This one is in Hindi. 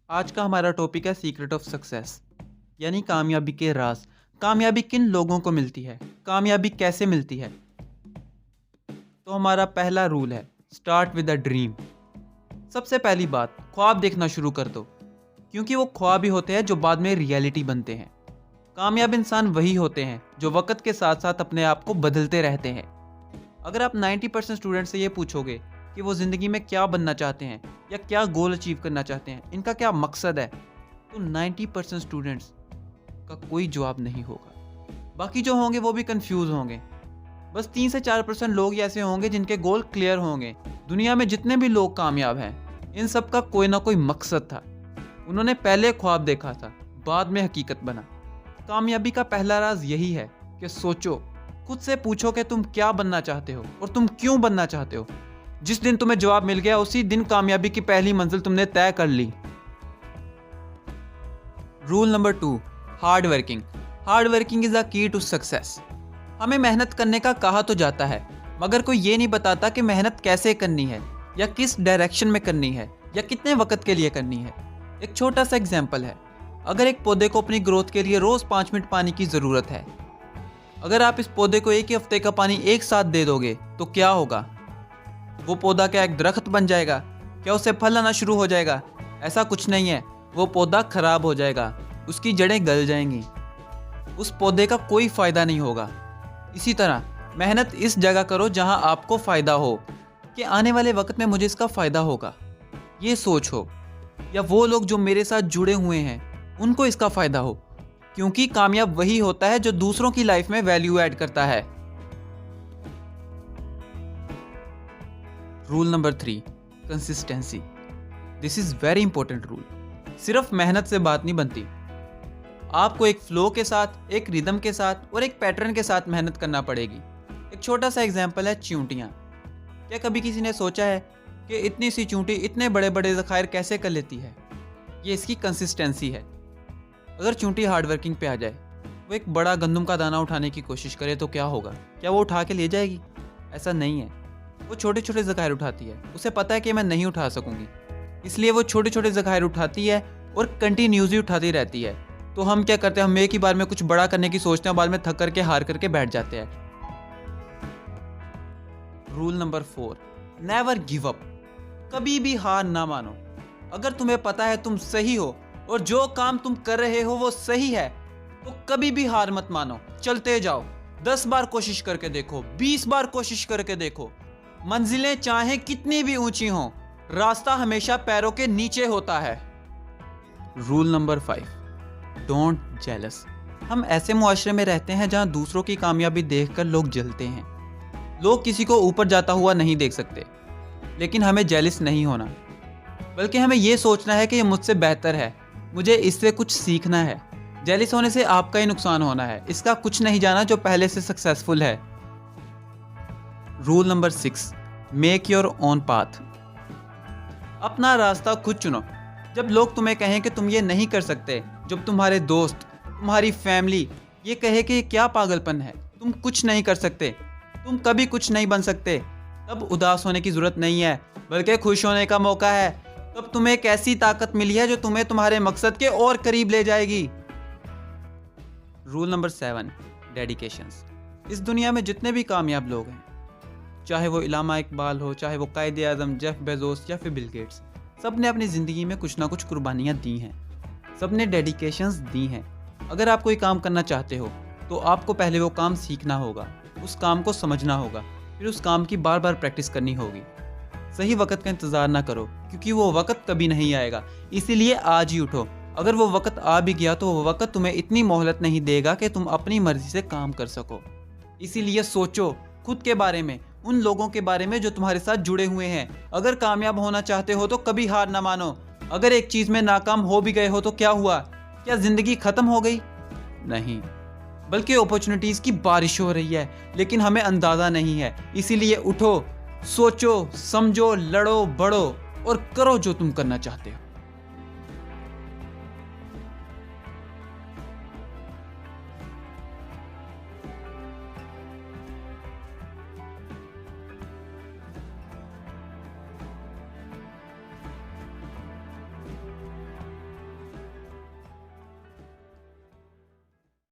आज का हमारा टॉपिक है सीक्रेट ऑफ सक्सेस, यानी कामयाबी के राज। कामयाबी किन लोगों को मिलती है, कामयाबी कैसे मिलती है। तो हमारा पहला रूल है स्टार्ट विद अ ड्रीम। सबसे पहली बात, ख्वाब देखना शुरू कर दो, क्योंकि वो ख्वाब ही होते हैं जो बाद में रियलिटी बनते हैं। कामयाब इंसान वही होते हैं जो वक्त के साथ साथ अपने आप को बदलते रहते हैं। अगर आप 90% स्टूडेंट से ये पूछोगे कि वो ज़िंदगी में क्या बनना चाहते हैं या क्या गोल अचीव करना चाहते हैं, इनका क्या मकसद है, तो 90% स्टूडेंट्स का कोई जवाब नहीं होगा। बाकी जो होंगे वो भी कंफ्यूज होंगे। बस 3 से 4% लोग ही ऐसे होंगे जिनके गोल क्लियर होंगे। दुनिया में जितने भी लोग कामयाब हैं, इन सब का कोई ना कोई मकसद था। उन्होंने पहले ख्वाब देखा था, बाद में हकीकत बना। कामयाबी का पहला राज यही है कि सोचो, खुद से पूछो कि तुम क्या बनना चाहते हो और तुम क्यों बनना चाहते हो। जिस दिन तुम्हें जवाब मिल गया, उसी दिन कामयाबी की पहली मंजिल तुमने तय कर ली। Rule number 2, hard working. Hard working is the key to success. हमें मेहनत करने का कहा तो जाता है, मगर कोई ये नहीं बताता कि मेहनत कैसे करनी है, या किस डायरेक्शन में करनी है, या कितने वक्त के लिए करनी है। एक छोटा सा एग्जाम्पल है, अगर एक पौधे को अपनी ग्रोथ के लिए रोज 5 मिनट पानी की जरूरत है, अगर आप इस पौधे को एक ही हफ्ते का पानी एक साथ दे दोगे तो क्या होगा? वो पौधा क्या एक दरख्त बन जाएगा? क्या उससे फल आना शुरू हो जाएगा? ऐसा कुछ नहीं है। वो पौधा खराब हो जाएगा, उसकी जड़ें गल जाएंगी, उस पौधे का कोई फायदा नहीं होगा। इसी तरह मेहनत इस जगह करो जहां आपको फायदा हो, कि आने वाले वक्त में मुझे इसका फायदा होगा, ये सोच हो, या वो लोग जो मेरे साथ जुड़े हुए हैं उनको इसका फायदा हो। क्योंकि कामयाब वही होता है जो दूसरों की लाइफ में वैल्यू ऐड करता है। Rule number 3, consistency. This is very important rule. सिर्फ मेहनत से बात नहीं बनती, आपको एक फ्लो के साथ, एक रिदम के साथ और एक पैटर्न के साथ मेहनत करना पड़ेगी। एक छोटा सा एग्जांपल है चींटियाँ। क्या कभी किसी ने सोचा है कि इतनी सी चींटी इतने बड़े बड़े ज़खायर कैसे कर लेती है? ये इसकी कंसिस्टेंसी है। अगर चींटी हार्ड वर्किंग पे आ जाए, वो एक बड़ा गंदम का दाना उठाने की कोशिश करे तो क्या होगा? क्या वो उठा के ले जाएगी? ऐसा नहीं है। वो छोटे छोटे ज़खायर उठाती है, उसे पता है कि मैं नहीं उठा सकूंगी, इसलिए वो छोटे छोटे ज़खायर उठाती है और कंटिन्यूसली उठाती रहती है। तो हम क्या करते हैं, हम एक ही बार में कुछ बड़ा करने की सोचते हैं, बाद में थक करके हार करके बैठ जाते हैं। Rule number 4, never give up. कभी भी हार ना मानो। अगर तुम्हें पता है तुम सही हो और जो काम तुम कर रहे हो वो सही है, तो कभी भी हार मत मानो, चलते जाओ। 10 बार कोशिश करके देखो, 20 बार कोशिश करके देखो। मंजिलें चाहे कितनी भी ऊंची हों, रास्ता हमेशा पैरों के नीचे होता है। Rule number 5, don't jealous. हम ऐसे मुआशरे में रहते हैं जहां दूसरों की कामयाबी देखकर लोग जलते हैं। लोग किसी को ऊपर जाता हुआ नहीं देख सकते, लेकिन हमें जेलस नहीं होना, बल्कि हमें यह सोचना है कि ये मुझसे बेहतर है, मुझे इससे कुछ सीखना है। जेलस होने से आपका ही नुकसान होना है, इसका कुछ नहीं जाना जो पहले से सक्सेसफुल है। Rule number 6, make your own path. अपना रास्ता खुद चुनो। जब लोग तुम्हें कहें कि तुम ये नहीं कर सकते, जब तुम्हारे दोस्त, तुम्हारी फैमिली ये कहे कि क्या पागलपन है, तुम कुछ नहीं कर सकते, तुम कभी कुछ नहीं बन सकते, तब उदास होने की जरूरत नहीं है, बल्कि खुश होने का मौका है। तब तुम्हें एक ऐसी ताकत मिली है जो तुम्हें तुम्हारे मकसद के और करीब ले जाएगी। Rule number 7, dedications. इस दुनिया में जितने भी कामयाब लोग हैं, चाहे वो इलामा इकबाल हो, चाहे वो कायदे आज़म जेफ बेजोस या फिर बिल गेट्स, सब ने अपनी ज़िंदगी में कुछ ना कुछ कुर्बानियाँ दी हैं, सब ने डेडिकेशंस दी हैं। अगर आप कोई काम करना चाहते हो तो आपको पहले वो काम सीखना होगा, उस काम को समझना होगा, फिर उस काम की बार बार प्रैक्टिस करनी होगी। सही वक्त का इंतज़ार ना करो, क्योंकि वो वक्त कभी नहीं आएगा, इसीलिए आज ही उठो। अगर वो वक्त आ भी गया तो वो वक्त तुम्हें इतनी मोहलत नहीं देगा कि तुम अपनी मर्जी से काम कर सको। इसीलिए सोचो खुद के बारे में, उन लोगों के बारे में जो तुम्हारे साथ जुड़े हुए हैं। अगर कामयाब होना चाहते हो तो कभी हार ना मानो। अगर एक चीज़ में नाकाम हो भी गए हो तो क्या हुआ? क्या ज़िंदगी ख़त्म हो गई? नहीं, बल्कि अपॉर्चुनिटीज़ की बारिश हो रही है, लेकिन हमें अंदाज़ा नहीं है। इसीलिए उठो, सोचो, समझो, लड़ो, बढ़ो और करो जो तुम करना चाहते हो।